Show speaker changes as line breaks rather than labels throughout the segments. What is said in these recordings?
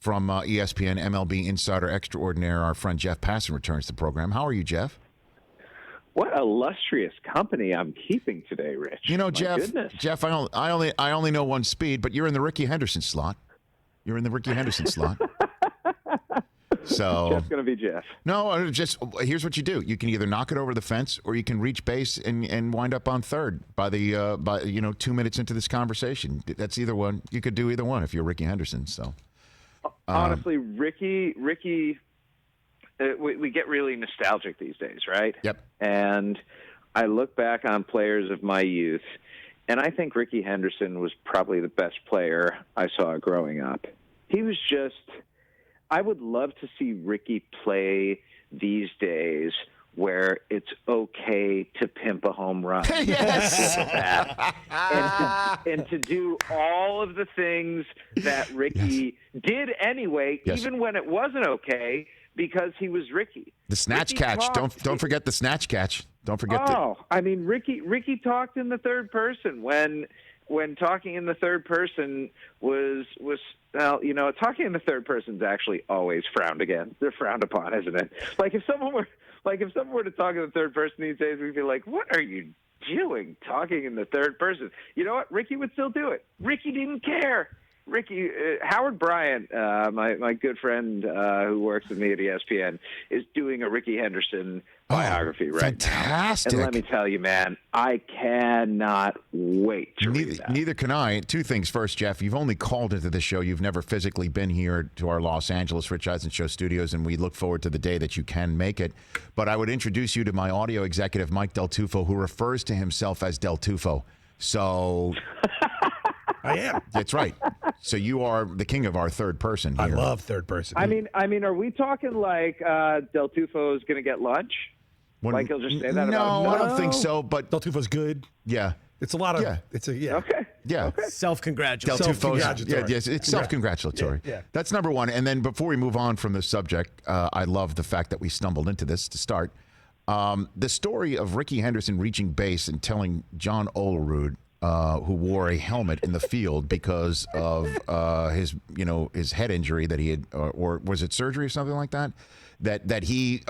from ESPN MLB insider extraordinaire, our friend Jeff Passan returns to the program. How are you, Jeff?
What illustrious company I'm keeping today, Rich.
You know,
My
Jeff.
goodness.
Jeff, I only know one speed, but you're in the Ricky Henderson slot. You're in the Ricky Henderson slot. So
Jeff's gonna be Jeff.
No, just here's what you do. You can either knock it over the fence, or you can reach base and wind up on third by 2 minutes into this conversation. That's either one. You could do either one if you're Ricky Henderson. So
honestly, Ricky, we get really nostalgic these days, right?
Yep.
And I look back on players of my youth, and I think Ricky Henderson was probably the best player I saw growing up. He was just. I would love to see Ricky play these days where it's okay to pimp a home run.
Yes.
and to do all of the things that Ricky did anyway, even when it wasn't okay, because he was Ricky.
The snatch catch. Don't forget the snatch catch. Don't forget
Ricky talked in the third person when talking in the third person was talking in the third person is actually always frowned upon, isn't it? Like if someone were to talk in the third person these days, we'd be like, what are you doing talking in the third person? You know what? Ricky would still do it. Ricky didn't care. Howard Bryant, my good friend who works with me at ESPN, is doing a Ricky Henderson biography right now.
Fantastic.
And let me tell you, man, I cannot wait to read that.
Neither can I. Two things. First, Jeff, you've only called into the show. You've never physically been here to our Los Angeles Rich Eisen Show studios, and we look forward to the day that you can make it. But I would introduce you to my audio executive, Mike Del Tufo, who refers to himself as Del Tufo. So...
I am.
That's right. So you are the king of our third person here.
I love third person.
I mean, are we talking like Del Tufo is going to get lunch? Like he'll just say that about himself?
I don't think so. But
Del Tufo's good.
Yeah.
It's a lot of.
Yeah.
Okay.
Yeah.
Okay.
Self-congratulatory.
Yes, it's self-congratulatory.
Yeah.
That's number one. And then before we move on from the subject, I love the fact that we stumbled into this to start. The story of Ricky Henderson reaching base and telling John Olerud, who wore a helmet in the field because of his head injury that he had, or was it surgery or something like that? That he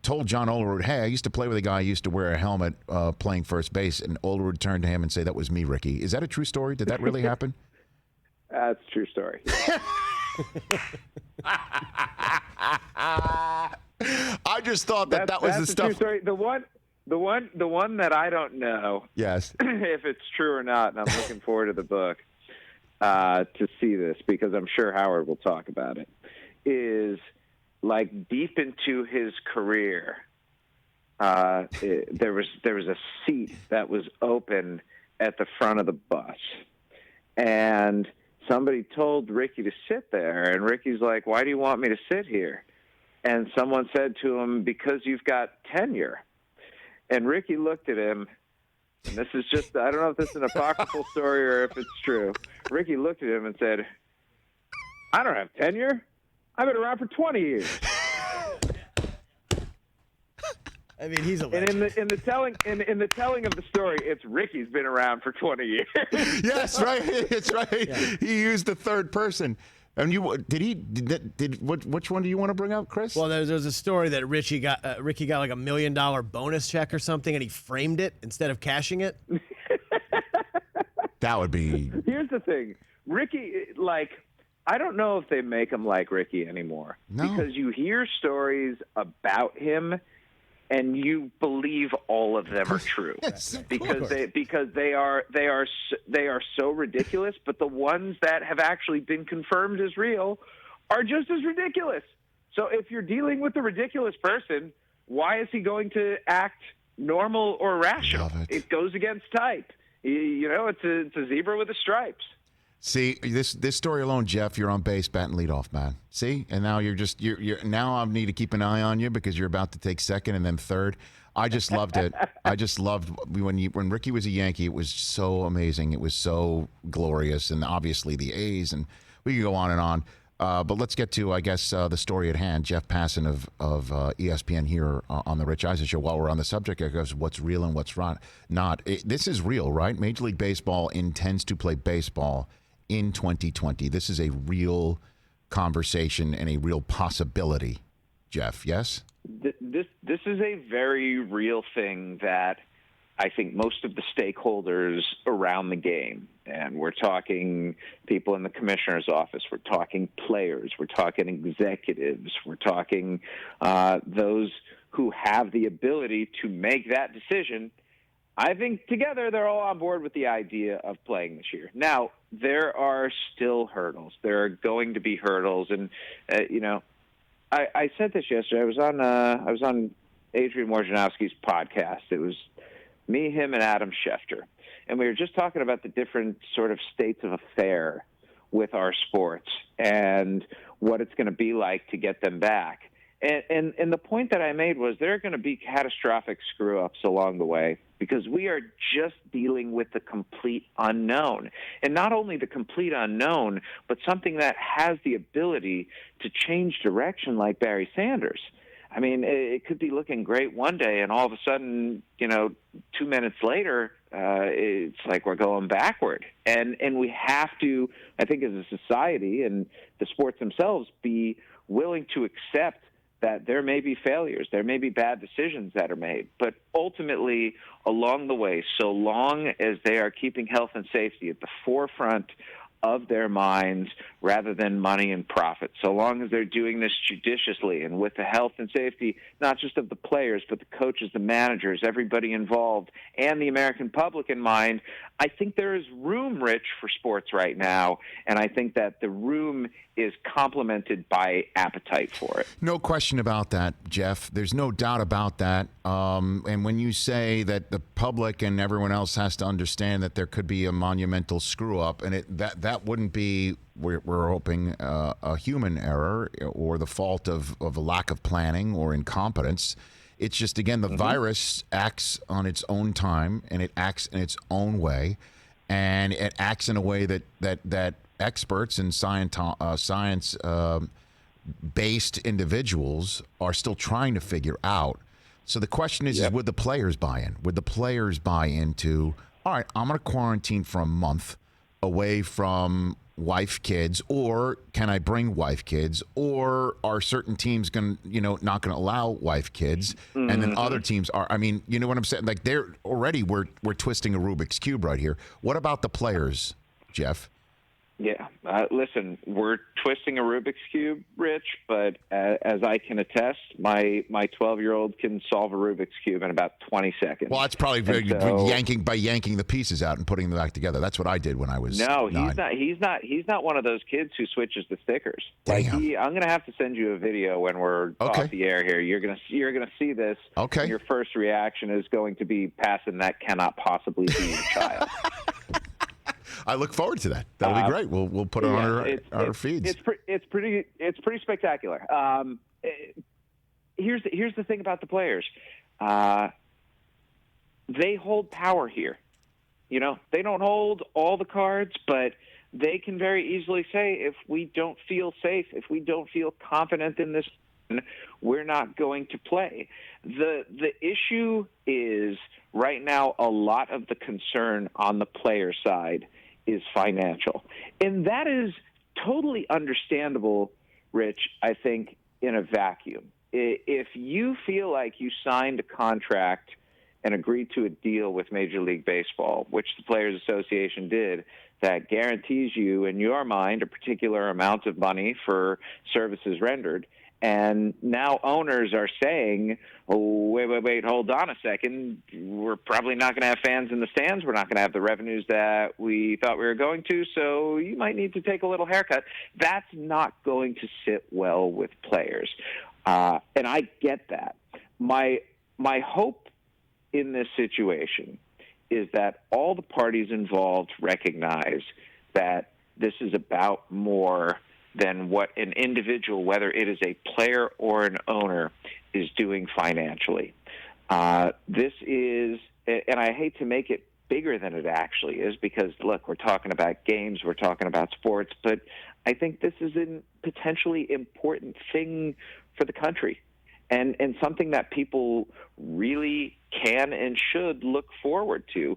told John Olerud, hey, I used to play with a guy who used to wear a helmet playing first base, and Olerud turned to him and say, that was me, Ricky. Is that a true story? Did that really happen?
That's a true story.
I just thought that was the stuff.
True story. The one that I don't know,
yes,
if it's true or not, and I'm looking forward to the book to see this because I'm sure Howard will talk about it, is like deep into his career, there was a seat that was open at the front of the bus, and somebody told Ricky to sit there, and Ricky's like, why do you want me to sit here? And someone said to him, because you've got tenure. And Ricky looked at him, and this is just, I don't know if this is an apocryphal story or if it's true. Ricky looked at him and said, I don't have tenure. I've been around for 20 years.
I mean, he's a legend.
And in the telling of the story, it's Ricky's been around for 20 years.
Yes, right. It's right. Yeah. He used the third person. And which one do you want to bring up, Chris?
Well, there's a story that Ricky got like $1 million bonus check or something, and he framed it instead of cashing it.
That would be.
Here's the thing, Ricky. I don't know if they make him like Ricky anymore because you hear stories about him, and you believe all of them are true.
Yes,
because they are so ridiculous, but the ones that have actually been confirmed as real are just as ridiculous. So if you're dealing with a ridiculous person, why is he going to act normal or rational? It goes against type. It's a zebra with the stripes.
See, this story alone, Jeff, you're on base, batting leadoff, man. See? And now you're now I need to keep an eye on you because you're about to take second and then third. I just loved it. I just loved when Ricky was a Yankee, it was so amazing. It was so glorious, and obviously the A's, and we can go on and on. But let's get to, I guess, the story at hand. Jeff Passan of ESPN here on the Rich Eisen Show. While we're on the subject, I guess, what's real and what's not. This is real, right? Major League Baseball intends to play baseball in 2020. This is a real conversation and a real possibility, Jeff. Yes?
This is a very real thing that I think most of the stakeholders around the game, and we're talking people in the commissioner's office, we're talking players, we're talking executives, we're talking those who have the ability to make that decision. I think together they're all on board with the idea of playing this year. Now, there are still hurdles. There are going to be hurdles, and I said this yesterday. I was on Adrian Wojnarowski's podcast. It was me, him, and Adam Schefter, and we were just talking about the different sort of states of affair with our sports and what it's going to be like to get them back. And the point that I made was there are going to be catastrophic screw-ups along the way because we are just dealing with the complete unknown. And not only the complete unknown, but something that has the ability to change direction like Barry Sanders. I mean, it could be looking great one day, and all of a sudden, 2 minutes later, it's like we're going backward. And we have to, I think as a society and the sports themselves, be willing to accept that there may be failures, there may be bad decisions that are made, but ultimately along the way, so long as they are keeping health and safety at the forefront of their minds rather than money and profit, so long as they're doing this judiciously and with the health and safety, not just of the players, but the coaches, the managers, everybody involved, and the American public in mind, I think there is room, Rich, for sports right now, and I think that the room is complemented by appetite for it.
No question about that, Jeff. There's no doubt about that. And when you say that the public and everyone else has to understand that there could be a monumental screw-up, and that wouldn't be, we're hoping, a human error or the fault of a lack of planning or incompetence. It's just, again, the virus acts on its own time, and it acts in its own way, and it acts in a way that experts and science-based individuals are still trying to figure out. So the question is would the players buy in? Would the players buy into, all right, I'm going to quarantine for a month away from wife, kids, or can I bring wife, kids, or are certain teams going to, not going to allow wife, kids, and then other teams are? I mean, you know what I'm saying? Like we're twisting a Rubik's Cube right here. What about the players, Jeff?
Yeah. Listen, we're twisting a Rubik's Cube, Rich, but as I can attest, my 12-year-old can solve a Rubik's Cube in about 20 seconds.
Well, that's probably yanking the pieces out and putting them back together. That's what I did when I was
No,
9.
he's not one of those kids who switches the stickers.
Damn.
I'm going to have to send you a video when we're off the air here. You're going to see this.
Okay. And
your first reaction is going to be, Passan, that cannot possibly be your child.
I look forward to that. That'll be great. We'll put it on our feeds.
It's pretty spectacular. Here's the thing about the players. They hold power here. They don't hold all the cards, but they can very easily say, if we don't feel safe, if we don't feel confident in this, we're not going to play. The issue is right now a lot of the concern on the player side is financial. And that is totally understandable, Rich, I think, in a vacuum. If you feel like you signed a contract and agreed to a deal with Major League Baseball, which the Players Association did, that guarantees you, in your mind, a particular amount of money for services rendered, and now owners are saying, oh, wait, hold on a second. We're probably not going to have fans in the stands. We're not going to have the revenues that we thought we were going to, so you might need to take a little haircut. That's not going to sit well with players. And I get that. My hope in this situation is that all the parties involved recognize that this is about more than what an individual, whether it is a player or an owner, is doing financially. This is, and I hate to make it bigger than it actually is, because, look, we're talking about games, we're talking about sports, but I think this is a potentially important thing for the country, and something that people really can and should look forward to,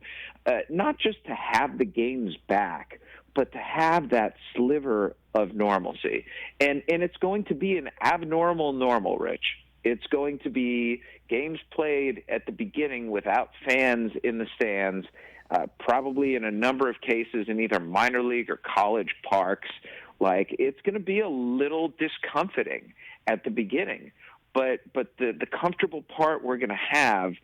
not just to have the games back, but to have that sliver of normalcy. And it's going to be an abnormal normal, Rich. It's going to be games played at the beginning without fans in the stands, probably in a number of cases in either minor league or college parks. Like, it's going to be a little discomforting at the beginning. But the comfortable part we're going to have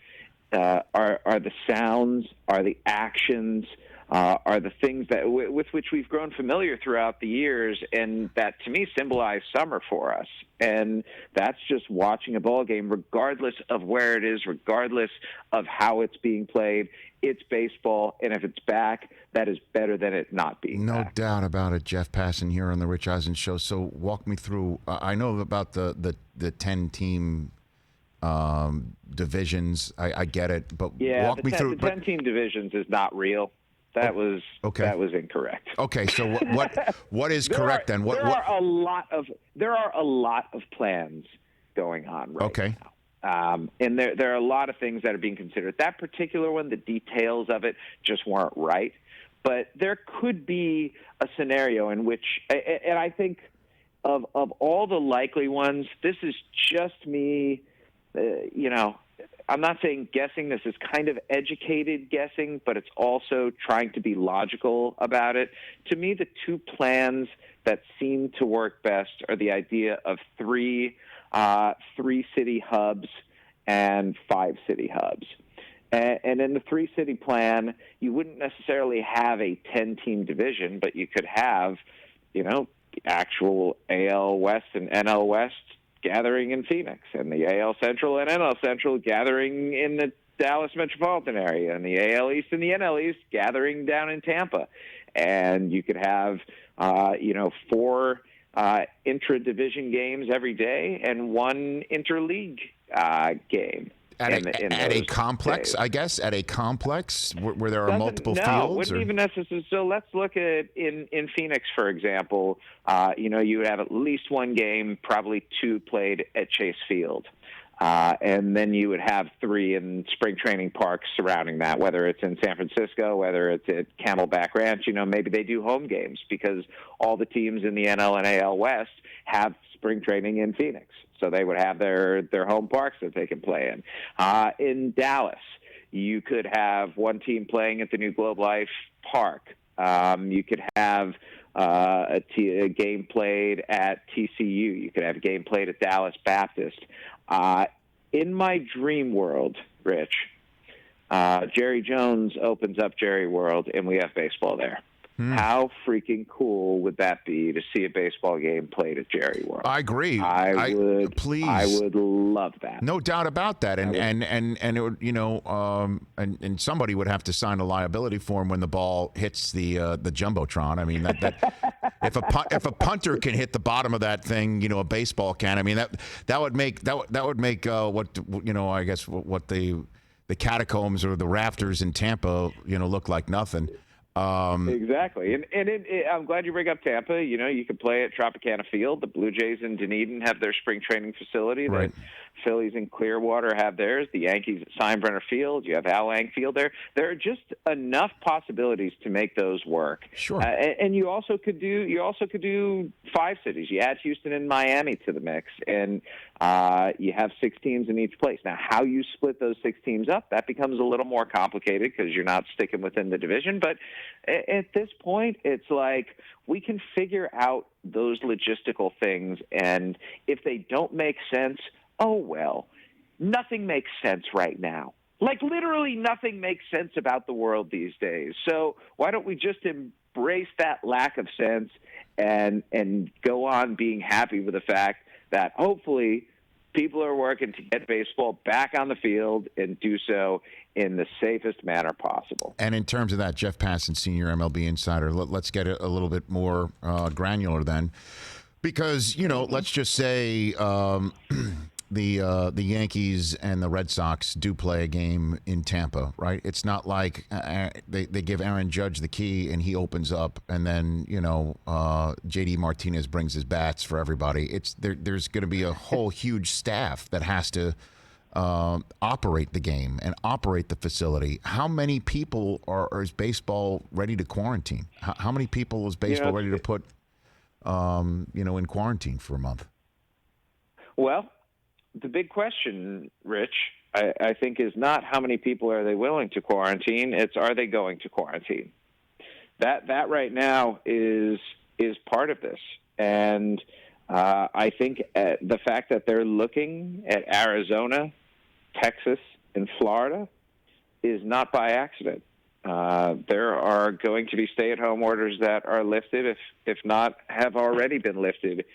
are the sounds, are the actions, are the things that with which we've grown familiar throughout the years, and that to me symbolize summer for us. And that's just watching a ball game, regardless of where it is, regardless of how it's being played. It's baseball, and if it's back, that is better than it not being back.
No doubt about it. Jeff Passan here on the Rich Eisen Show. So walk me through. I know about the 10-team divisions. I get it, but walk me through.
The 10-team divisions is not real. That was incorrect.
Okay, so what is correct then?
There are a lot of plans going on right now. And there are a lot of things that are being considered. That particular one, the details of it just weren't right. But there could be a scenario in which, and I think of all the likely ones, this is just me, I'm not saying guessing. This is kind of educated guessing, but it's also trying to be logical about it. To me, the two plans that seem to work best are the idea of three city hubs and 5 city hubs. And in the 3-city plan, you wouldn't necessarily have a 10-team division, but you could have, actual AL West and NL West gathering in Phoenix, and the AL Central and NL Central gathering in the Dallas metropolitan area, and the AL East and the NL East gathering down in Tampa. And you could have, 4 intra-division games every day and 1 interleague game.
At a complex, days. I guess, at a complex where there are multiple fields?
No, wouldn't even necessarily. So let's look at in Phoenix, for example, you would have at least 1 game, probably 2 played at Chase Field. And then you would have 3 in spring training parks surrounding that, whether it's in San Francisco, whether it's at Camelback Ranch. Maybe they do home games because all the teams in the NL and AL West have spring training in Phoenix. So they would have their home parks that they can play in. In Dallas, you could have 1 team playing at the new Globe Life Park. You could have a game played at TCU. You could have a game played at Dallas Baptist. In my dream world, Rich, Jerry Jones opens up Jerry World, and we have baseball there. How freaking cool would that be to see a baseball game played at Jerry World?
I agree. Please.
I would love that.
No doubt about that. And it would, and somebody would have to sign a liability form when the ball hits the jumbotron. I mean, that if a punter can hit the bottom of that thing, a baseball can. I mean, that would make I guess what the catacombs or the rafters in Tampa, look like nothing.
Exactly. And I'm glad you bring up Tampa. You can play at Tropicana Field. The Blue Jays in Dunedin have their spring training facility.
Right.
The Phillies in Clearwater have theirs. The Yankees at Steinbrenner Field. You have Al Lang Field there. There are just enough possibilities to make those work.
Sure.
And you also could do 5 cities. You add Houston and Miami to the mix, and you have 6 teams in each place. Now, how you split those 6 teams up, that becomes a little more complicated because you're not sticking within the division. But at this point, it's like we can figure out those logistical things, and if they don't make sense, oh well. Nothing makes sense right now. Like, literally nothing makes sense about the world these days. So why don't we just embrace that lack of sense and go on being happy with the fact that hopefully people are working to get baseball back on the field and do so in the safest manner possible.
And in terms of that, Jeff Passan, senior MLB insider, let's get a little bit more granular then. Because, let's just say the Yankees and the Red Sox do play a game in Tampa, right? It's not like they give Aaron Judge the key and he opens up, and then JD Martinez brings his bats for everybody. There's going to be a whole huge staff that has to operate the game and operate the facility. How many people is baseball ready to quarantine? How many people is baseball ready to put, in quarantine for a month?
Well, the big question, Rich, I think is not how many people are they willing to quarantine. It's are they going to quarantine? That right now is part of this. And I think the fact that they're looking at Arizona, Texas, and Florida is not by accident. There are going to be stay-at-home orders that are lifted, if not have already been lifted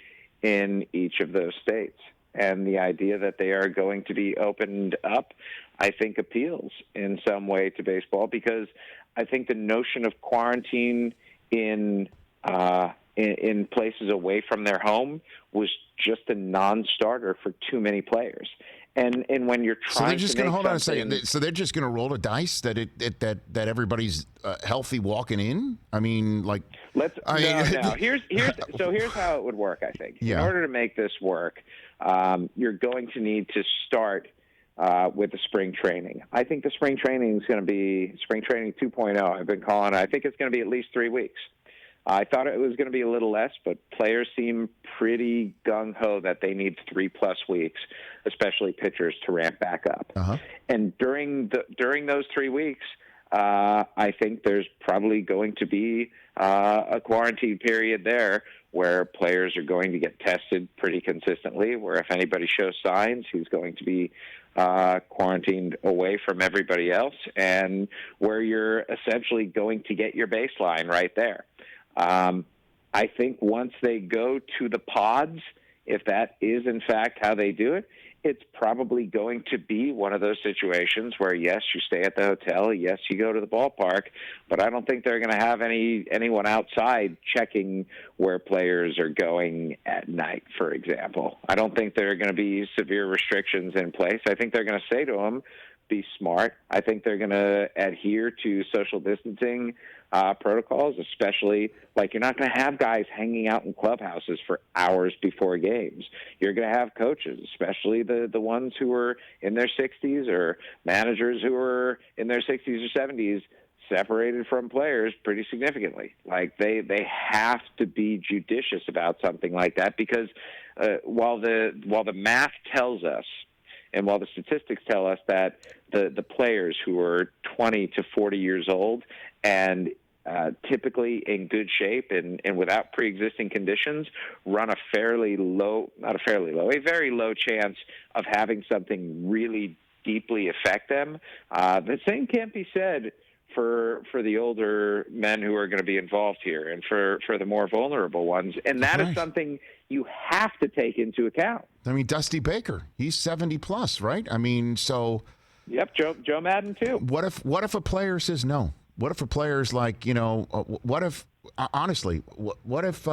in each of those states. And the idea that they are going to be opened up, I think, appeals in some way to baseball, because I think the notion of quarantine in places away from their home was just a non-starter for too many players. And when you're trying,
so they're just
going to
hold on a second. So they're just going to roll the dice that that everybody's healthy walking in. I mean, like
no. Here's how it would work. I think in order to make this work, you're going to need to start with the spring training. I think the spring training is going to be spring training 2.0. I've been calling it. I think it's going to be at least 3 weeks. I thought it was going to be a little less, but players seem pretty gung-ho that they need 3+ weeks, especially pitchers, to ramp back up.
Uh-huh.
And during those 3 weeks, I think there's probably going to be a quarantine period there where players are going to get tested pretty consistently, where if anybody shows signs, he's going to be quarantined away from everybody else, and where you're essentially going to get your baseline right there. I think once they go to the pods, if that is in fact how they do it, it's probably going to be one of those situations where, yes, you stay at the hotel, yes, you go to the ballpark, but I don't think they're going to have anyone outside checking where players are going at night, for example. I don't think there are going to be severe restrictions in place. I think they're going to say to them, be smart. I think they're going to adhere to social distancing protocols, especially like you're not going to have guys hanging out in clubhouses for hours before games. You're going to have coaches, especially the ones who are in their 60s, or managers who are in their 60s or 70s, separated from players pretty significantly. Like they have to be judicious about something like that, because while the math tells us, and while the statistics tell us that the players who are 20 to 40 years old and typically in good shape and without pre-existing conditions run a very low chance of having something really deeply affect them, the same can't be said for the older men who are going to be involved here, and for the more vulnerable ones. And that is something you have to take into account.
I mean, Dusty Baker, he's 70 plus, right? I mean, so.
Yep, Joe Madden too.
What if a player says no? What if a player's like, what if honestly, what if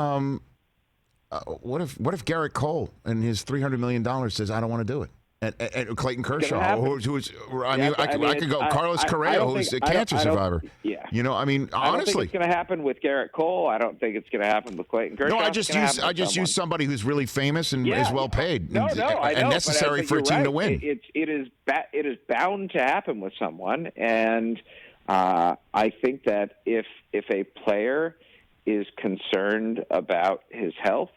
Garrett Cole and his $300 million says I don't want to do it? And Clayton Kershaw, who's I could go Carlos Correa, who's a cancer survivor.
Yeah,
honestly,
I don't think it's going to happen with Garrett Cole. I don't think it's going to happen with Clayton Kershaw.
No, I just use somebody who's really famous and is well paid.
I know,
and necessary for a team to win.
It is bound to happen with someone, and I think that if a player is concerned about his health,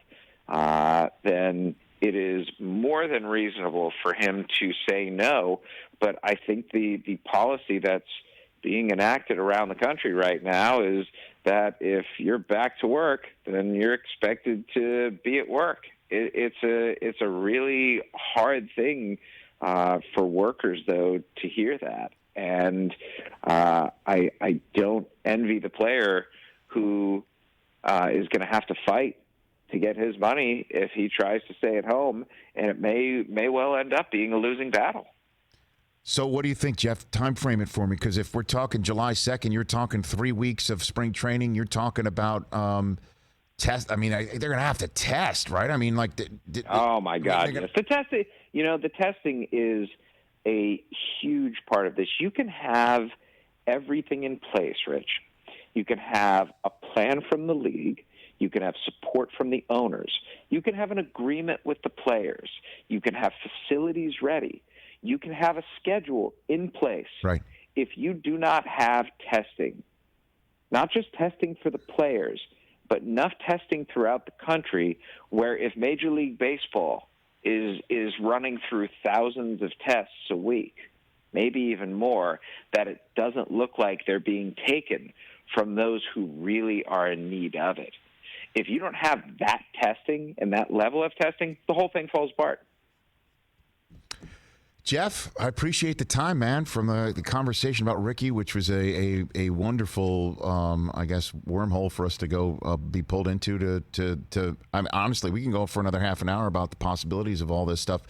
then it is more than reasonable for him to say no. But I think the policy that's being enacted around the country right now is that if you're back to work, then you're expected to be at work. It's a really hard thing for workers, though, to hear that. And I don't envy the player who is going to have to fight to get his money if he tries to stay at home, and it may well end up being a losing battle.
So what do you think, Jeff? Time frame it for me, because if we're talking July 2nd, you're talking 3 weeks of spring training. You're talking about test. I mean, they're going to have to test, right? I mean, like,
oh my God, yes. The testing. The testing is a huge part of this. You can have everything in place, Rich. You can have a plan from the league. You can have support from the owners. You can have an agreement with the players. You can have facilities ready. You can have a schedule in place.
Right.
If you do not have testing, not just testing for the players, but enough testing throughout the country where if Major League Baseball is running through thousands of tests a week, maybe even more, that it doesn't look like they're being taken from those who really are in need of it. If you don't have that testing and that level of testing, the whole thing falls apart.
Jeff, I appreciate the time, man, from the conversation about Ricky, which was a wonderful, I guess, wormhole for us to go be pulled into. I mean, honestly, we can go for another half an hour about the possibilities of all this stuff,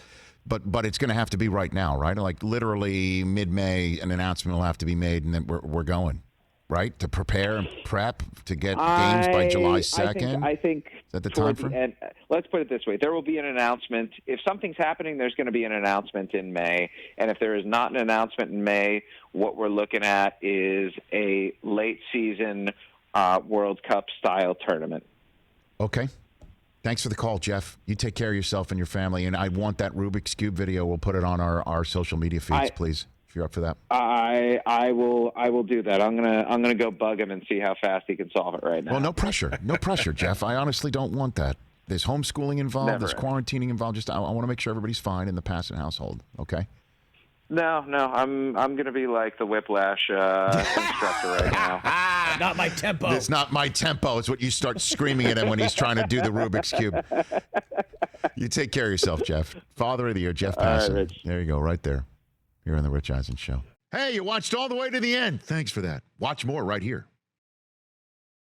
but it's going to have to be right now, right? Like literally mid-May, an announcement will have to be made, and then we're going. Right, to prepare and prep to get games by July 2nd?
I think
is that the time frame?
And let's put it this way. There will be an announcement. If something's happening, there's going to be an announcement in May. And if there is not an announcement in May, what we're looking at is a late-season World Cup-style tournament.
Okay. Thanks for the call, Jeff. You take care of yourself and your family. And I want that Rubik's Cube video. We'll put it on our social media feeds, please. If you're up for that,
I will do that. I'm gonna go bug him and see how fast he can solve it right now.
Well, no pressure, Jeff. I honestly don't want that. There's homeschooling involved. There's quarantining involved. Just I want to make sure everybody's fine in the Passan household. Okay.
No, I'm gonna be like the Whiplash instructor right now.
Not my tempo.
It's not my tempo. It's what you start screaming at him when he's trying to do the Rubik's Cube. You take care of yourself, Jeff. Father of the Year, Jeff Passan.
Right, Rich.
There you go, right there. Here on the Rich Eisen Show. Hey, you watched all the way to the end. Thanks for that. Watch more right here.